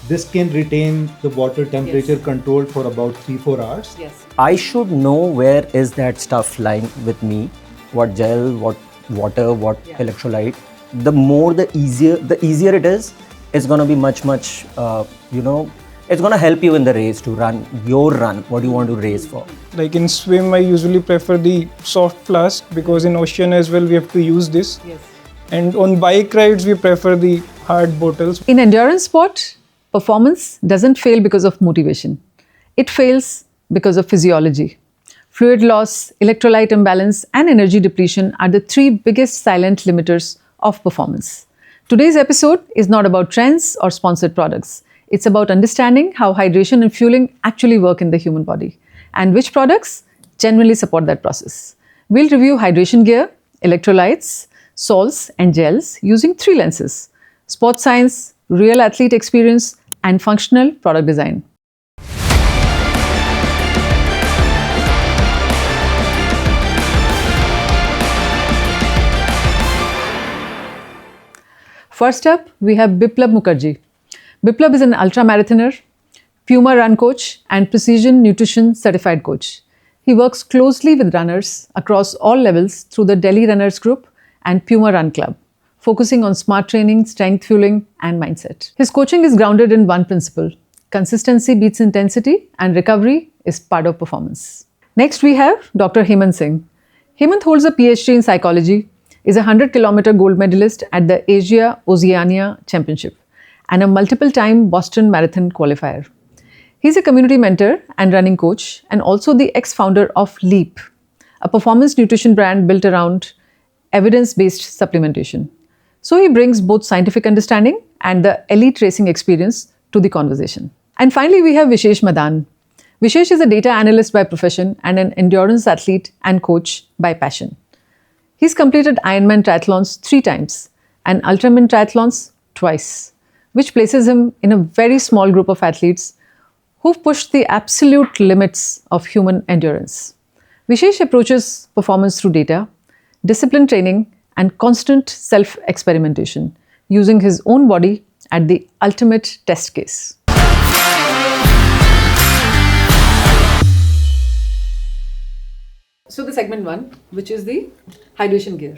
This can retain the water temperature controlled for about 3-4 hours. Yes. I should know where is that stuff lying with me, what gel, what water, what electrolyte. The more, the easier it is, it's going to be much, it's going to help you in the race to run your run, what you want to race for. Like in swim, I usually prefer the soft flask because in ocean as well, we have to use this. Yes. And on bike rides, we prefer the hard bottles. In endurance sport, performance doesn't fail because of motivation. It fails because of physiology. Fluid loss, electrolyte imbalance, and energy depletion are the three biggest silent limiters of performance. Today's episode is not about trends or sponsored products. It's about understanding how hydration and fueling actually work in the human body and which products generally support that process. We'll review hydration gear, electrolytes, salts, and gels using three lenses: sports science, real athlete experience, and functional product design. First up, we have Biplab Mukherjee. Biplab is an ultra-marathoner, Puma run coach, and precision nutrition certified coach. He works closely with runners across all levels through the Delhi Runners Group and Puma Run Club, focusing on smart training, strength fueling, and mindset. His coaching is grounded in one principle: consistency beats intensity, and recovery is part of performance. Next, we have Dr. Hemant Singh. Hemant holds a PhD in psychology, is a 100-kilometer gold medalist at the Asia-Oceania Championship, and a multiple-time Boston Marathon qualifier. He's a community mentor and running coach, and also the ex-founder of Leap, a performance nutrition brand built around evidence-based supplementation. So he brings both scientific understanding and the elite racing experience to the conversation. And finally, we have Vishesh Madan. Vishesh is a data analyst by profession and an endurance athlete and coach by passion. He's completed Ironman triathlons 3 times and Ultraman triathlons twice, which places him in a very small group of athletes who've pushed the absolute limits of human endurance. Vishesh approaches performance through data, disciplined training, and constant self-experimentation, using his own body at the ultimate test case. So the segment 1, which is the hydration gear,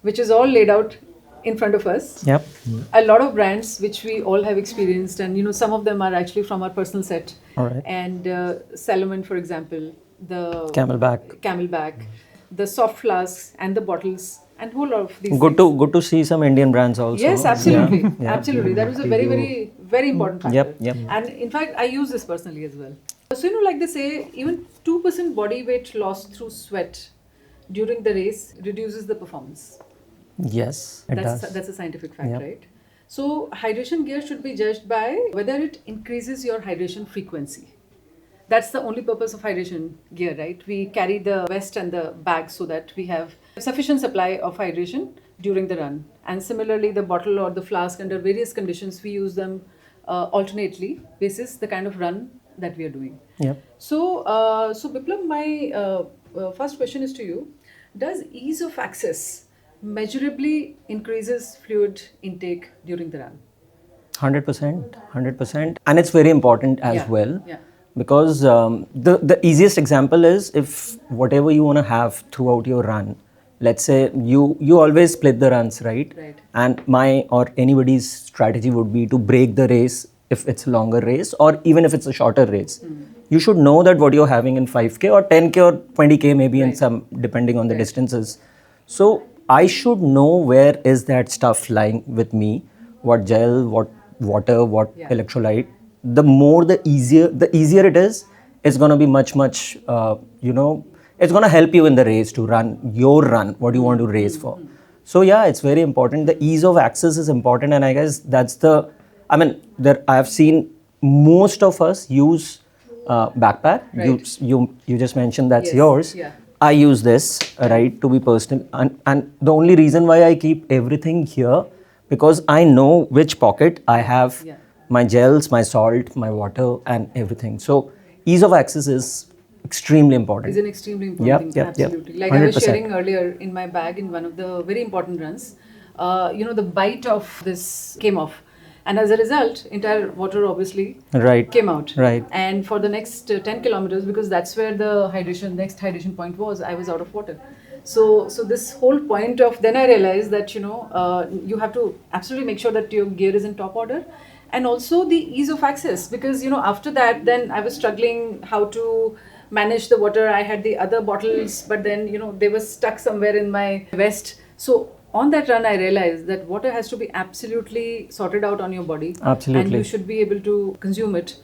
which is all laid out in front of us. Yep. A lot of brands which we all have experienced, and some of them are actually from our personal set. All right. And Salomon, for example, the Camelback, the soft flasks and the bottles, and whole lot of these. Good to see some Indian brands also. Yes, absolutely. Yeah. Absolutely. That was a very, very, very important factor. Yep. And in fact, I use this personally as well. So, like they say, even 2% body weight loss through sweat during the race reduces the performance. Yes, it does. That's a scientific fact, right? So, hydration gear should be judged by whether it increases your hydration frequency. That's the only purpose of hydration gear, right? We carry the vest and the bag so that we have sufficient supply of hydration during the run. And similarly, the bottle or the flask, under various conditions, we use them alternately basis the kind of run that we are doing. Yep. So Biplab, my first question is to you. Does ease of access measurably increases fluid intake during the run? 100%. And it's very important as well. Yeah. Because the easiest example is if whatever you want to have throughout your run, let's say you always split the runs, right? And my or anybody's strategy would be to break the race if it's a longer race or even if it's a shorter race. You should know that what you're having in 5K or 10K or 20K maybe in some, depending on the distances. So I should know where is that stuff lying with me, what gel, what water, what electrolyte. The more, the easier it is, it's going to be much, it's going to help you in the race to run your run, what you want to race for. So yeah, it's very important. The ease of access is important, and I guess that's I have seen most of us use backpack. Right. You just mentioned that's Yes. yours. Yeah. I use this, right, to be personal. And the only reason why I keep everything here, because I know which pocket I have my gels, my salt, my water, and everything. So ease of access is extremely important. Is an extremely important thing. Absolutely. Like 100%. I was sharing earlier in my bag in one of the very important runs, the bite of this came off. And as a result, entire water obviously Right. came out. Right. And for the next 10 kilometers, because that's where the next hydration point was, I was out of water. So this whole point of, then I realized that, you have to absolutely make sure that your gear is in top order. And also the ease of access, because, after that, then I was struggling how to manage the water. I had the other bottles, but then, they were stuck somewhere in my vest. So on that run, I realized that water has to be absolutely sorted out on your body. Absolutely. And you should be able to consume it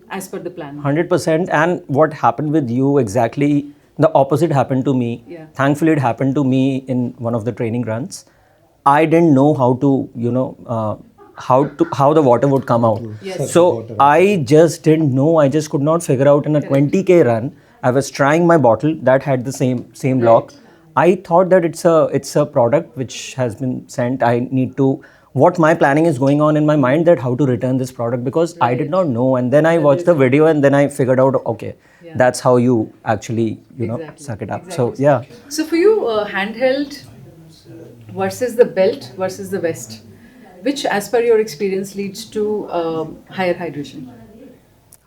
as per the plan. 100%. And what happened with you exactly, the opposite happened to me. Yeah. Thankfully, it happened to me in one of the training runs. I didn't know how to, how the water would come out. Yes. So I just didn't know. I just could not figure out in a 20K run. I was trying my bottle that had the same lock. I thought that it's a product which has been sent. I need to, what my planning is going on in my mind, that how to return this product, because I did not know. And then I watched the video and then I figured out, okay, that's how you actually, suck it up. So yeah. So for you, handheld versus the belt versus the vest, which as per your experience leads to higher hydration?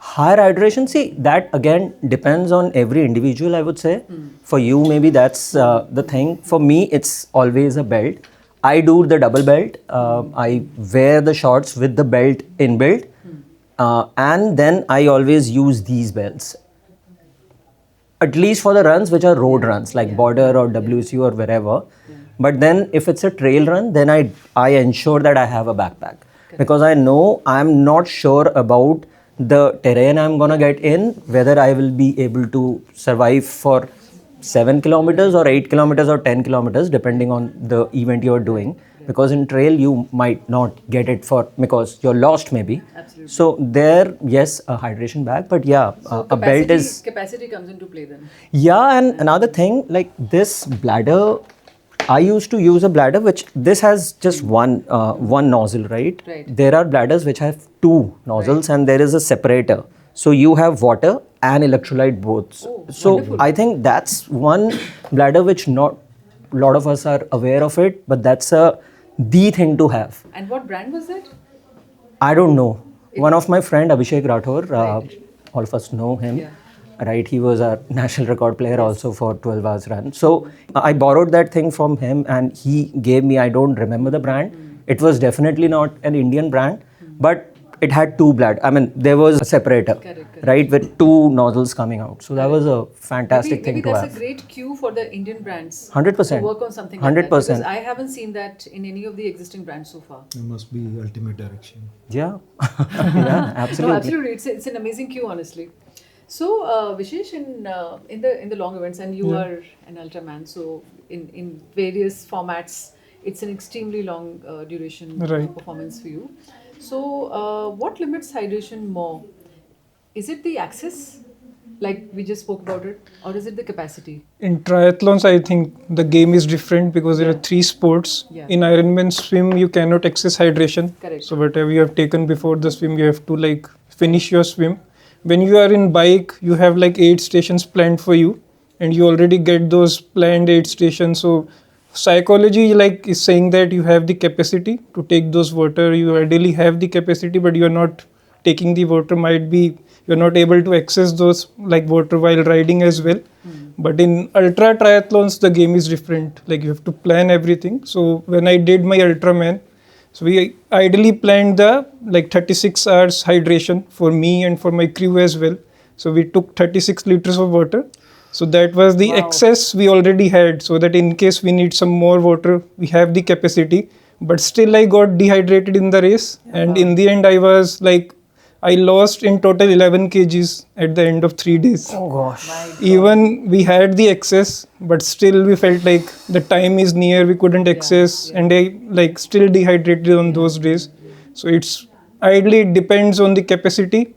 Higher hydration, see, that again depends on every individual, I would say. For you, maybe that's the thing. For me, it's always a belt. I do the double belt. I wear the shorts with the belt inbuilt. And then I always use these belts. At least for the runs which are road runs, like border or WC or wherever. But then if it's a trail run, then I ensure that I have a backpack. Because I know I'm not sure about the terrain I'm gonna get in, whether I will be able to survive for 7 kilometers or 8 kilometers or 10 kilometers, depending on the event you're doing. Because in trail, you might not get it because you're lost maybe. Absolutely. So there, yes, a hydration bag, but yeah, So a belt is... Capacity comes into play then. Yeah, and another thing, like this bladder, I used to use a bladder which, this has just one nozzle, right? Right. There are bladders which have two nozzles and there is a separator. So you have water and electrolyte both. Oh, so wonderful. I think that's one bladder which not a lot of us are aware of it, but that's the thing to have. And what brand was that? I don't know. One of my friend Abhishek Rathore, all of us know him. Yeah. Right, he was a national record player also for 12 hours run. So I borrowed that thing from him and he gave me, I don't remember the brand. It was definitely not an Indian brand, but it had two bladders. I mean, there was a separator, Correct. right, with two nozzles coming out. So that was a fantastic thing to maybe have. that's a great cue for the Indian brands 100%. to work on something like that. 100%. Because I haven't seen that in any of the existing brands so far. There must be ultimate direction. Yeah, yeah, absolutely. No, absolutely. It's an amazing cue, honestly. So Vishesh, in the long events, and you are an Ultraman, so in various formats, it's an extremely long duration performance for you. So what limits hydration more? Is it the access, like we just spoke about it, or is it the capacity? In triathlons, I think the game is different because there are 3 sports. Yeah. In Ironman swim, you cannot access hydration. Correct. So whatever you have taken before the swim, you have to finish your swim. When you are in bike, you have 8 stations planned for you, and you already get those planned 8 stations. So psychology is saying that you have the capacity to take those water. You ideally have the capacity, but you are not taking the water. Might be you're not able to access those water while riding as well. But in ultra triathlons, the game is different. You have to plan everything. So when I did my Ultraman, so we ideally planned the 36 hours hydration for me and for my crew as well. So we took 36 liters of water. So that was the excess we already had, so that in case we need some more water, we have the capacity. But still I got dehydrated in the race. And in the end I lost in total 11 kgs at the end of 3 days. Oh gosh. Even we had the excess, but still we felt like the time is near, we couldn't access, and I still dehydrated on those days. So it's ideally it depends on the capacity,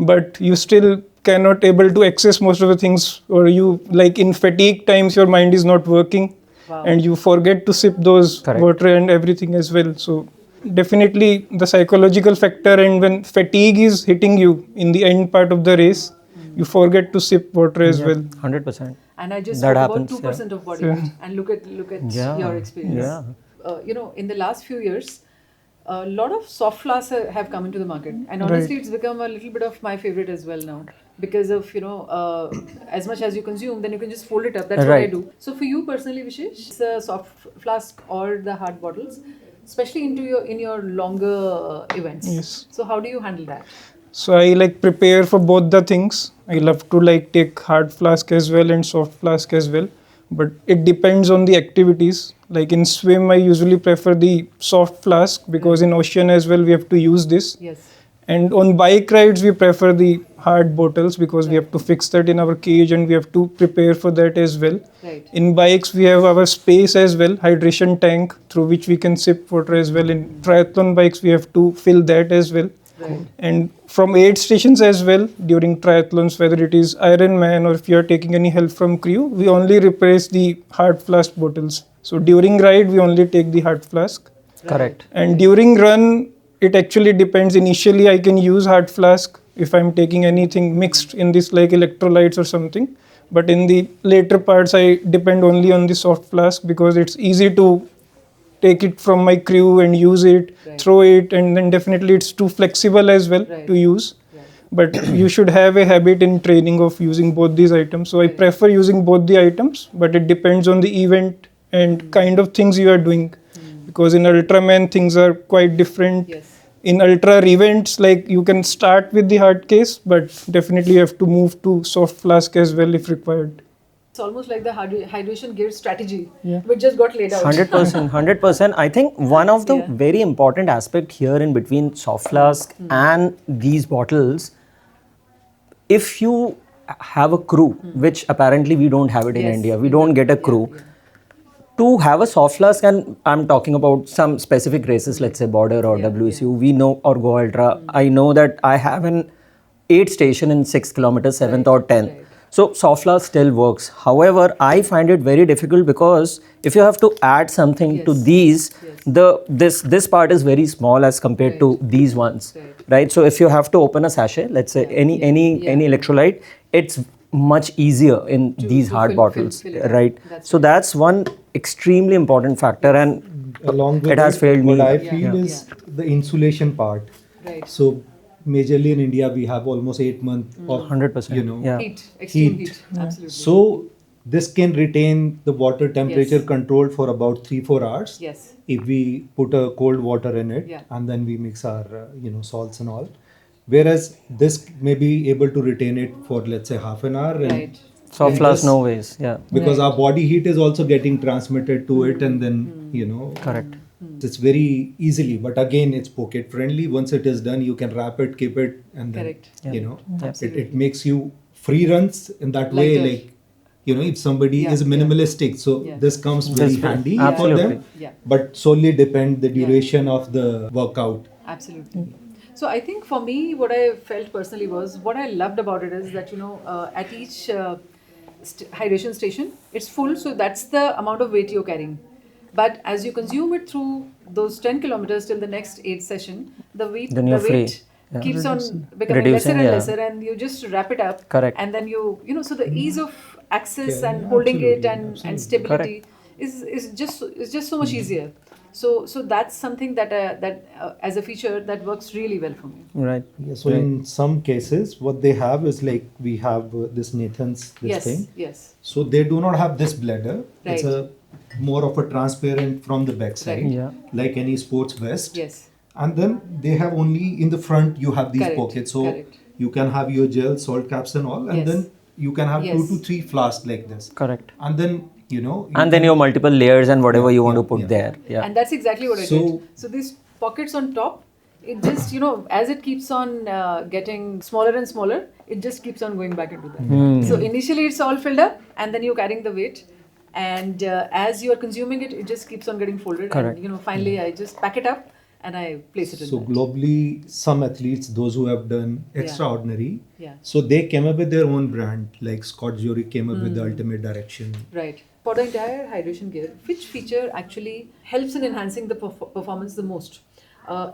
but you still cannot able to access most of the things, or you in fatigue times your mind is not working and you forget to sip those water and everything as well. So definitely the psychological factor, and when fatigue is hitting you in the end part of the race, you forget to sip water as well. 100%. And I just That spoke happens, about 2% of body weight, and look at your experience. Yeah. In the last few years, a lot of soft flasks have come into the market, and honestly, it's become a little bit of my favorite as well now because of as much as you consume, then you can just fold it up. That's what I Right. do. So for you personally, Vishesh, it's a soft flask or the hard bottles, especially in your longer events. Yes. So how do you handle that? So I like prepare for both the things. I love to like take hard flask as well and soft flask as well. But it depends on the activities. Like in swim, I usually prefer the soft flask because in ocean as well we have to use this. Yes. And on bike rides, we prefer the hard bottles because we have to fix that in our cage and we have to prepare for that as well. Right. In bikes, we have our space as well, hydration tank through which we can sip water as well. In triathlon bikes, we have to fill that as well. Right. And from aid stations as well during triathlons, whether it is Ironman or if you are taking any help from crew, we only replace the hard flask bottles. So during ride, we only take the hard flask. Correct. And during run, it actually depends. Initially, I can use hard flask if I'm taking anything mixed in this like electrolytes or something. But in the later parts, I depend only on the soft flask because it's easy to take it from my crew and use it, throw it, and then definitely it's too flexible as well to use. But you should have a habit in training of using both these items. So I prefer using both the items, but it depends on the event and kind of things you are doing. Because in Ultraman, things are quite different. Yes. In ultra events, like you can start with the hard case, but definitely you have to move to soft flask as well if required. It's almost like the hydration gear strategy, Yeah. which just got laid out. 100%. 100%. I think one of the very important aspect here in between soft flask and these bottles, if you have a crew, which apparently we don't have it in Yes, India, we don't get a crew. To have a soft flask, and I'm talking about some specific races, let's say Border or WSU, we know, or Go Ultra, I know that I have an aid station in 6 kilometers, 7th or 10th. So soft flask still works. However, I find it very difficult because if you have to add something to these, this part is very small as compared to these ones, right? So if you have to open a sachet, let's say any electrolyte, it's much easier in these hard bottles, right? So that's one extremely important factor, and Along with it has failed me. what I feel is the insulation part. Right. So majorly in India, we have almost 8 months of 100%. Yeah. Heat, extreme heat. Absolutely. So this can retain the water temperature controlled for about 3-4 hours. Yes. If we put a cold water in it and then we mix our salts and all. Whereas this may be able to retain it for let's say half an hour. And Right. Soft flask, no ways. Yeah. because our body heat is also getting transmitted to it and then Correct. it's very easily, but again it's pocket friendly. Once it is done, you can wrap it, keep it, and then it makes you free runs in that way. Lighter. Like if somebody is minimalistic, so this comes very handy for them. But solely depend the duration of the workout. Absolutely. So I think for me, what I felt personally was, what I loved about it is that at each hydration station, it's full, so that's the amount of weight you're carrying. But as you consume it through those 10 kilometers till the next 8 session, the weight keeps on becoming lesser and lesser, and you just wrap it up. Correct. And then so the ease of access and holding it and stability is just so much easier. So that's something that as a feature that works really well for me. Right. Yeah, so in some cases, what they have is like we have this Nathan's thing. Yes. So they do not have this bladder. Right. It's a more of a transparent from the backside, like any sports vest. Yes. And then they have only in the front you have these pockets, so you can have your gel, salt caps and all, and then you can have 2 to 3 flasks like this. Correct. And then and then your multiple layers and whatever you want to put there. Yeah. And that's exactly what I did. So these pockets on top, it just as it keeps on getting smaller and smaller, it just keeps on going back into that. So initially it's all filled up, and then you're carrying the weight, and as you are consuming it, it just keeps on getting folded. Correct. And finally I just pack it up and I place it in. So that. globally, some athletes, those who have done extraordinary, Yeah. so they came up with their own brand. Like Scott Jurek came up with the Ultimate Direction. Right. For the entire hydration gear, which feature actually helps in enhancing the performance the most?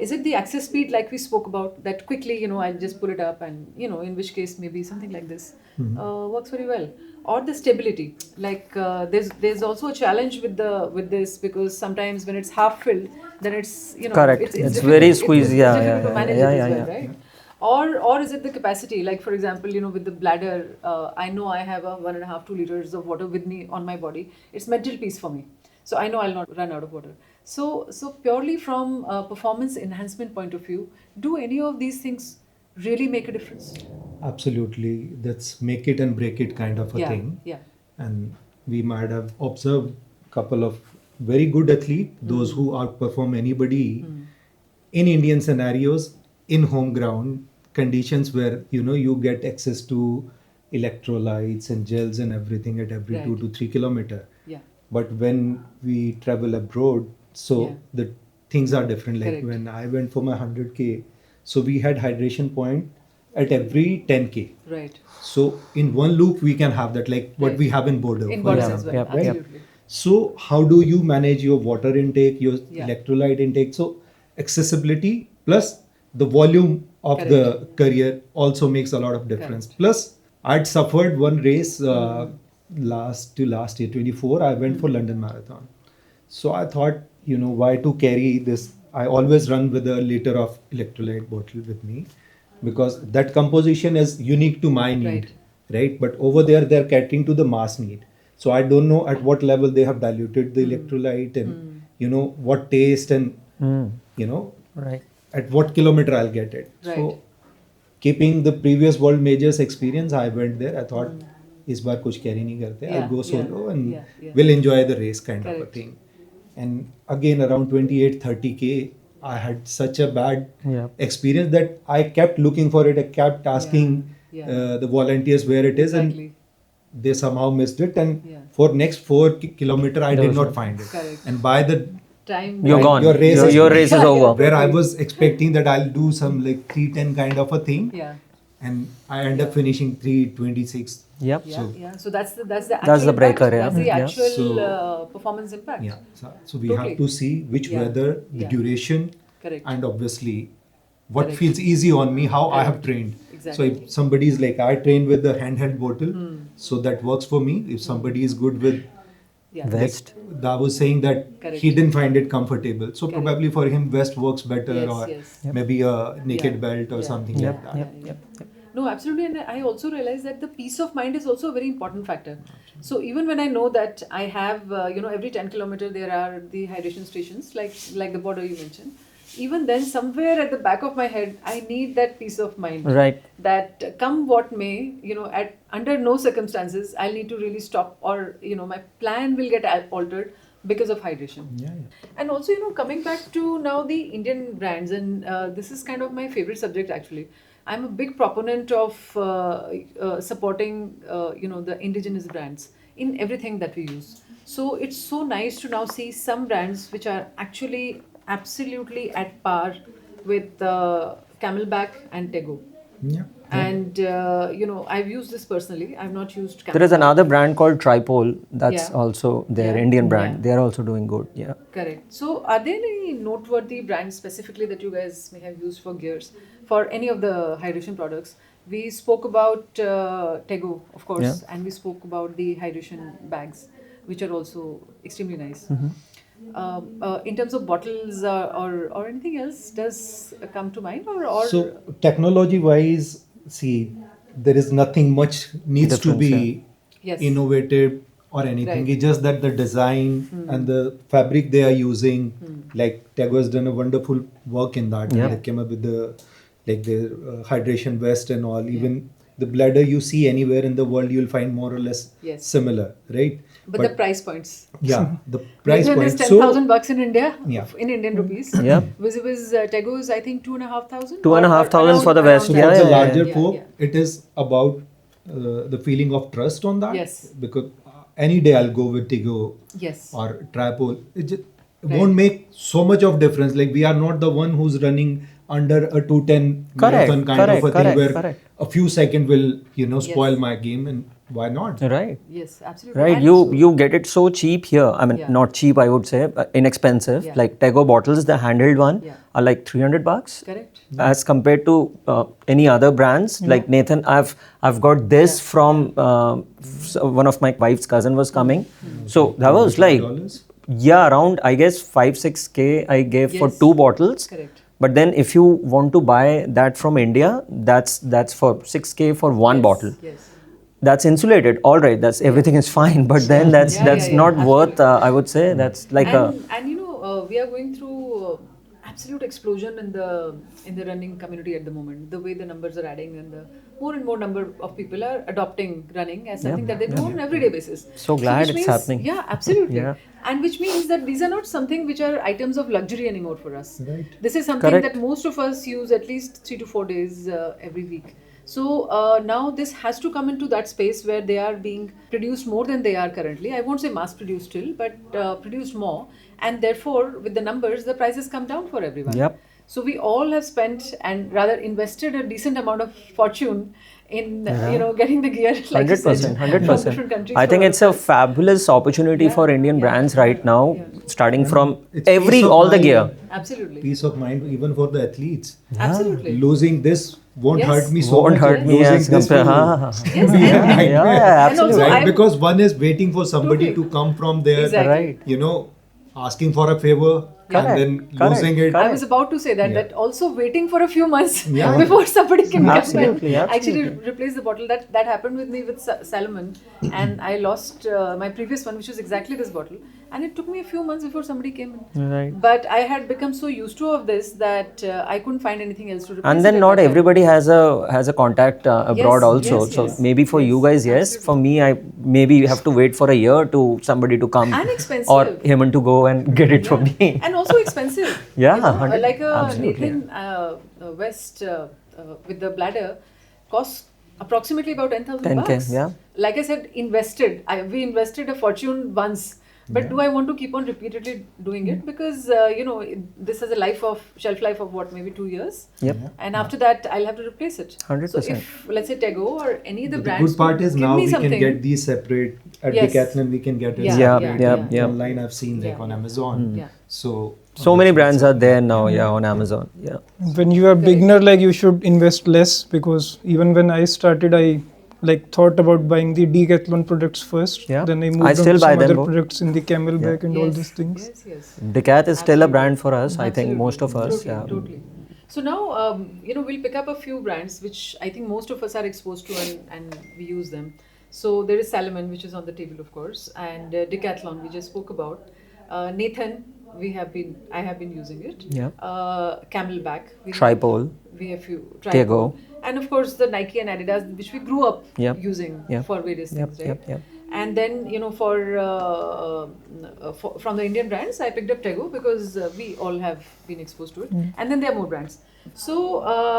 Is it the access speed, like we spoke about, that quickly, I'll just pull it up and, in which case maybe something like this works very well. Or the stability, like there's also a challenge with this, because sometimes when it's half filled, then it's, Correct. It's difficult. very It's squeezy. Yeah, difficult yeah, to manage yeah, it yeah, as well, yeah. right? Or is it the capacity? Like for example, with the bladder, I know I have a 1.5-2 liters of water with me on my body. It's mental peace for me. So I know I'll not run out of water. So purely from a performance enhancement point of view, do any of these things really make a difference? Absolutely. That's make it and break it kind of a thing. Yeah. And we might have observed a couple of very good athletes, those who outperform anybody in Indian scenarios, in home ground conditions where you get access to electrolytes and gels and everything at every Right. 2 to 3 kilometer. Yeah. But when we travel abroad, so Yeah. the things are different. Like Correct. when I went for my 100K, so we had hydration point at every 10K. Right. So in one loop we can have that, like what Right. we have in Bordeaux, In for borders as example. well. Yep, yep. Absolutely. So how do you manage your water intake, your Yeah. electrolyte intake? So accessibility plus the volume of Correct. the career also makes a lot of difference. Correct. Plus I'd suffered one race last year 24. I went for London Marathon. So I thought, why to carry this? I always run with a liter of electrolyte bottle with me because that composition is unique to my need, right? But over there, they're catering to the mass need. So I don't know at what level they have diluted the electrolyte and, what taste and, Right. at what kilometer I'll get it. Right. So keeping the previous world majors experience, I went there. I thought, इस बार कुछ carry नहीं करते. I'll go solo and will enjoy the race kind of a thing. And again, around 28-30K, I had such a bad experience that I kept looking for it. I kept asking the volunteers where it is, and they somehow missed it. And for next 4 kilometer, I did not find it. Correct. And by the Time. You're gone. Your race is your race is over. where I was expecting that I'll do some like 3:10 kind of a thing, Yeah. and I end up finishing 3:26. Yep. Yeah. So that's the actual That's the breaker, impact. yeah. That's the Yeah. actual performance impact. Yeah. So we Totally. have to see which Yeah. weather, the Yeah. duration, Correct. and obviously what Correct. feels easy on me, how I have Correct. trained. Exactly. So if somebody is like, I train with the handheld bottle, so that works for me. If somebody is good with Yeah. Vest. like, I was saying that Correct. he didn't find it comfortable. So Correct. probably for him, vest works better, Yes, or yes. maybe a naked Yeah. belt or Yeah. something Yep. like that. Yep. No, absolutely. And I also realize that the peace of mind is also a very important factor. So even when I know that I have, every 10 kilometer there are the hydration stations, like the border you mentioned, even then somewhere at the back of my head, I need that peace of mind. Right. That come what may, under no circumstances, I'll need to really stop, or, my plan will get altered because of hydration. Yeah. And also, coming back to now the Indian brands, and this is kind of my favorite subject actually. I'm a big proponent of supporting, the indigenous brands in everything that we use. So it's so nice to now see some brands which are actually absolutely at par with Camelback and Tego. Yeah. And, I've used this personally. I've not used Camelback. There is another brand called Tripole. That's Yeah. also their Yeah. Indian brand. Yeah. They are also doing good. Yeah. Correct. So, are there any noteworthy brands specifically that you guys may have used for gears for any of the hydration products? We spoke about Tego, of course, and we spoke about the hydration bags, which are also extremely nice. In terms of bottles or anything else, does come to mind or So technology wise, see, there is nothing much needs to Difference, be Yes. innovative or anything. Right. It's just that the design and the fabric they are using, like Tego has done a wonderful work in that. Yeah. They came up with the hydration vest and all. Even the bladder you see anywhere in the world, you'll find more or less Yes. similar, right? but the price points? Yeah, the price This one is point. 10,000 bucks in India, Yeah. in Indian rupees. Yeah. With Tego is I think 2,500. 2,500 for the vest, So yeah, for the yeah, larger yeah, folk, yeah. it is about the feeling of trust on that. Yes. Because any day I'll go with Tigo Yes. or Tripole. It won't make so much of difference. Like we are not the one who's running under a 2:10 marathon kind of a thing where a few seconds will spoil my game, and why not? Right. Yes, absolutely. Right. And You get it so cheap here. I mean, Yeah. not cheap, I would say, inexpensive. Yeah. Like Tego bottles, the handheld one, Yeah. are like 300 bucks. Correct. As compared to any other brands. Like Nathan, I've got this from one of my wife's cousin was coming. So that was like, $200? Yeah, around I guess 5-6K I gave for 2 bottles. Correct. But then if you want to buy that from India, that's for 6K for one bottle. Yes. That's insulated. All right, that's everything is fine. But then that's not worth. I would say that's like and you know we are going through absolute explosion in the running community at the moment. The way the numbers are adding and the more and more number of people are adopting running as something that they do on an everyday basis. So glad which it's means, happening. Yeah, absolutely. Yeah. And which means that these are not something which are items of luxury anymore for us. Right. This is something Correct. that most of us use at least 3 to 4 days every week. So now this has to come into that space where they are being produced more than they are currently. I won't say mass produced still, but produced more. And therefore, with the numbers, the prices come down for everyone. Yep. So we all have spent and rather invested a decent amount of fortune in getting the gear. Like 100%, 100%. From different countries. I think it's a fabulous opportunity for Indian brands right now, starting from It's peace of all the mind. gear. Absolutely. Peace of mind even for the athletes. Absolutely. Losing this won't Yes. hurt me so Won't much. hurt me Losing as this compared. will Yes, be a and- nightmare. Yeah, And also absolutely. Right? I- Because one is waiting for somebody Totally. to come from there, Exactly. asking for a favor Correct, and then correct, losing it. I was about to say that also waiting for a few months Yeah. before somebody can come Absolutely, and absolutely. actually replace the bottle. That happened with me with Salomon, and I lost my previous one, which was exactly this bottle, and it took me a few months before somebody came in. Right. But I had become so used to of this that I couldn't find anything else to replace. And it then at not that time. everybody has a contact abroad Yes, also. yes, So yes. maybe for you guys, yes. For me, I maybe you have to wait for a year to somebody to come And expensive. or him to go and get it for me. And also expensive. Yeah, You know, 100 like a absolutely. Nathan West with the bladder costs approximately about 10,000 10K, bucks. yeah. Like I said, we invested a fortune once. But do I want to keep on repeatedly doing it? Because, this has a shelf life of what, maybe 2 years? Yep. And after that, I'll have to replace it. 100%. So if, let's say, Tego or any other But the brands good part is give now me we something. can get these separate at Yes. Decathlon. We can get it Yeah, separate. yeah. Online. I've seen like on Amazon. Yeah. So many brands are there now, on Amazon. Yeah. When you are beginner, like you should invest less, because even when I started, I thought about buying the Decathlon products first. Yeah. Then I I moved on still to buy some them other both. products in the Camelback and all Yes, these things. Yes. Decath is still a Absolutely. brand for us. I think Absolutely. most of us. Totally, Yeah. totally. So now, we'll pick up a few brands which I think most of us are exposed to and we use them. So there is Salomon, which is on the table, of course, and Decathlon, we just spoke about. Nathan, I have been using it. Yeah. Camelback. Tripole. We have few. Tego. And of course the Nike and Adidas, which we grew up Yep. using Yep. for various things, right? Yep. And then, for from the Indian brands, I picked up Tego because we all have been exposed to it. And then there are more brands. So,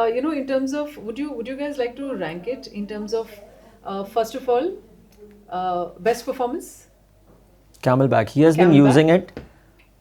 in terms of, would you guys like to rank it in terms of, first of all, best performance? Camelback. He has been Camelback. using it.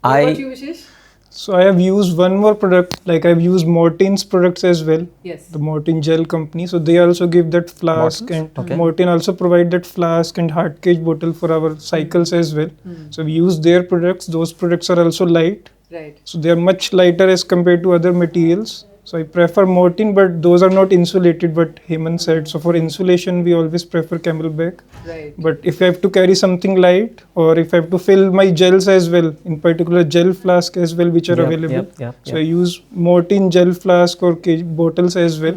What I about you, Vishesh? So I have used one more product, I've used Morten's products as well. Yes. The Morten gel company. So they also give that flask, Mortens? and Okay. Morten also provide that flask and hard cage bottle for our cycles as well. So we use their products. Those products are also light. Right. So they are much lighter as compared to other materials. So I prefer Morten, but those are not insulated, what Hemant said. So for insulation, we always prefer Camelback. Right. But if I have to carry something light, or if I have to fill my gels as well, in particular gel flask as well, which are available. So I use Morten gel flask or bottles as well.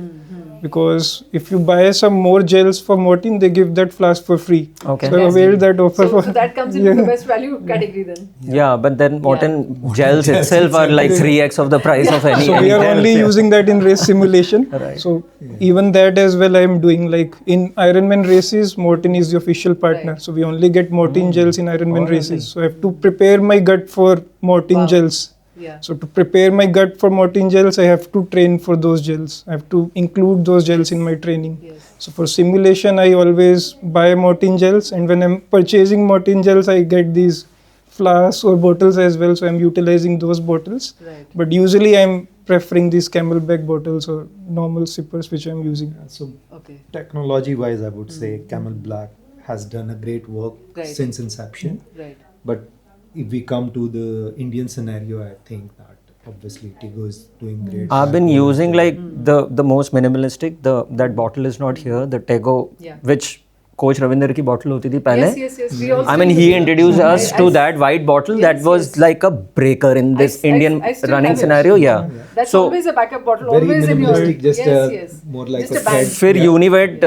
Because if you buy some more gels for Morten, they give that flask for free. Okay. So I availed that offer So for. that comes into the best value category then. Yeah, but then Morten gels itself are like 3x of the price of any. So we are gels, only yeah. using that in race simulation. So even that as well I am doing, like in Ironman races, Morten is the official partner. Right. So we only get Morten gels in Ironman races. So I have to prepare my gut for Morten gels. Yeah. So to prepare my gut for Morten gels, I have to train for those gels. I have to include those gels in my training. Yes. So for simulation, I always buy Morten gels, and when I'm purchasing Morten gels, I get these flasks or bottles as well. So I'm utilizing those bottles. Right. But usually I'm preferring these Camelback bottles or normal sippers which I'm using. So Okay. technology wise, I would say Camelback has done a great work Right. since inception. Right. But if we come to the Indian scenario, I think that obviously Tego is doing great. I've been Tripole is using there. like the most minimalistic. That bottle is not here. The Tego, Yeah. which coach Ravinder की bottle होती थी पहले. Yes. We also I mean, use he it. introduced us I- to I- that white bottle. Yes, That was yes. like a breaker in this Indian I still running have it. scenario. Yeah. That's So always a backup bottle, Very always in your. minimalistic, just Yes. more like Just a a band. pad. फिर Yeah. Univet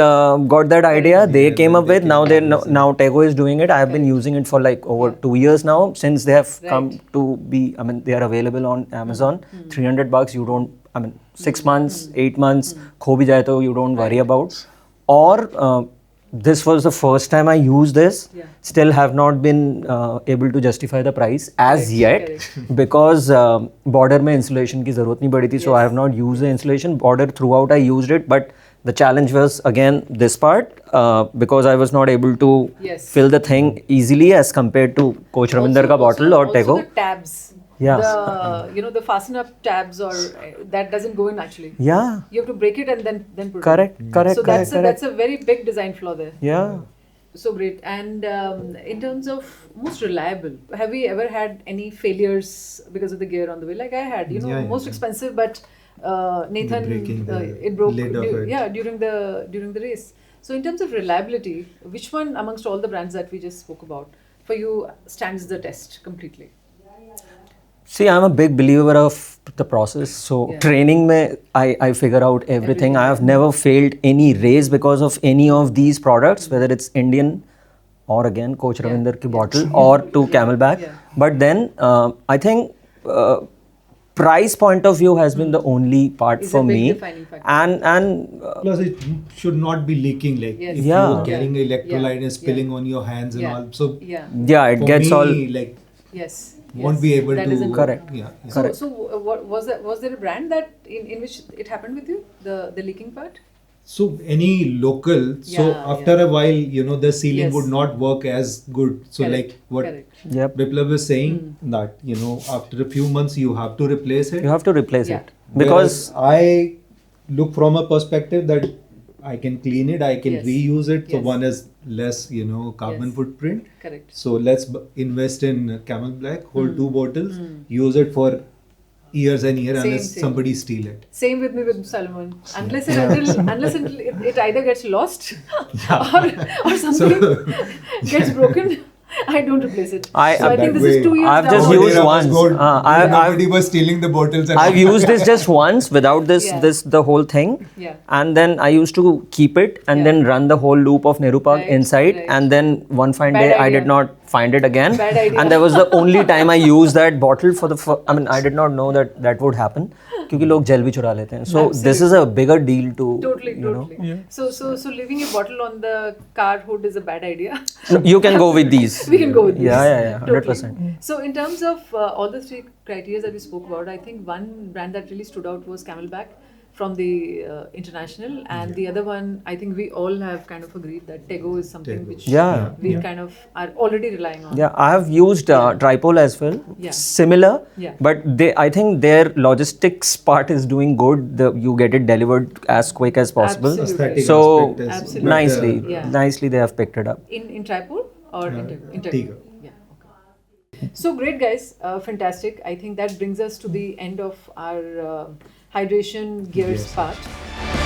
got that idea. They Yeah, came then up they with. came Now up they with this, now Tego is doing it. I have been using it for like over 2 years now since they have come to be. I mean, they are available on Amazon. $300. You don't. I mean, 6 months, 8 months. खो भी जाए तो you don't worry about. Or this was the first time I used this. Still have not been able to justify the price as yet because border में insulation की ज़रूरत नहीं पड़ी थी. So I have not used the insulation border throughout. I used it, but the challenge was again this part because I was not able to fill the thing easily as compared to Coach Ravinder ka bottle or Tego. Also the tabs. Yeah. The fasten up tabs or that doesn't go in actually. Yeah. You have to break it and then put Correct. it in. Correct. So correct. that's a very big design flaw there. Yeah. So great. And in terms of most reliable, have we ever had any failures because of the gear on the way? Like I had, most expensive, but Nathan, breaking the it broke. lid of it. Yeah, during the race. So in terms of reliability, which one amongst all the brands that we just spoke about for you stands the test completely? See, I'm a big believer of the process. So training mein, I figure out everything. I have never failed any race because of any of these products, whether it's Indian or again Coach Ravinder ki bottle or to Camelback. But then I think price point of view has been the only part Is for a big me. defining factor. And Plus, it should not be leaking. Like if Yeah. you're carrying electrolyte and spilling on your hands and all. So yeah, it for gets me, all. like Yes. won't be able That to. isn't Correct. Yeah. So what was there a brand that in which it happened with you, the leaking part? So any local, so after a while, the sealing Yes. would not work as good. So Correct, like what correct. Yep. Biplab is saying that after a few months you have to replace it. You have to replace Yeah. it because Whereas I look from a perspective that I can clean it, I can Yes. reuse it. So Yes. one is less, carbon Yes. footprint. Correct. So let's invest in Camel Black, hold 2 bottles, use it for years and years Same, unless same. somebody steal it. Same with me with Salomon. Unless until it either gets lost or something gets broken, I don't replace it. I- so I that think this way, is 2 years I've now. just Our used era was once. good. Nobody I've was stealing the bottles. And I've used this just once without this Yeah. the whole thing. Yeah. And then I used to keep it and then run the whole loop of Nehru Park Right, inside. right. And then one fine Bad day I idea. did not find it again. Bad idea. And that was the only time I used that bottle for the. I mean, I did not know that would happen. क्योंकि लोग jail भी चुरा लेते हैं. So this is a bigger deal to. Totally. Yeah. So leaving your bottle on the car hood is a bad idea. No, you can go with these. We can go with this. Yeah, 100%. Totally. So in terms of all the 3 criteria that we spoke about, I think one brand that really stood out was Camelback from the international, and the other one, I think we all have kind of agreed that Tego is something which Yeah. we kind of are already relying on. Yeah, I have used Tripole as well. Yeah. Similar, Yeah. but I think their logistics part is doing good. You get it delivered as quick as possible. Absolutely. aesthetic So aspect is Absolutely. nicely, Yeah. nicely they have picked it up. In Tripole or in Tego? Tego. Yeah. Okay. So great, guys. Fantastic. I think that brings us to the end of our hydration gears part.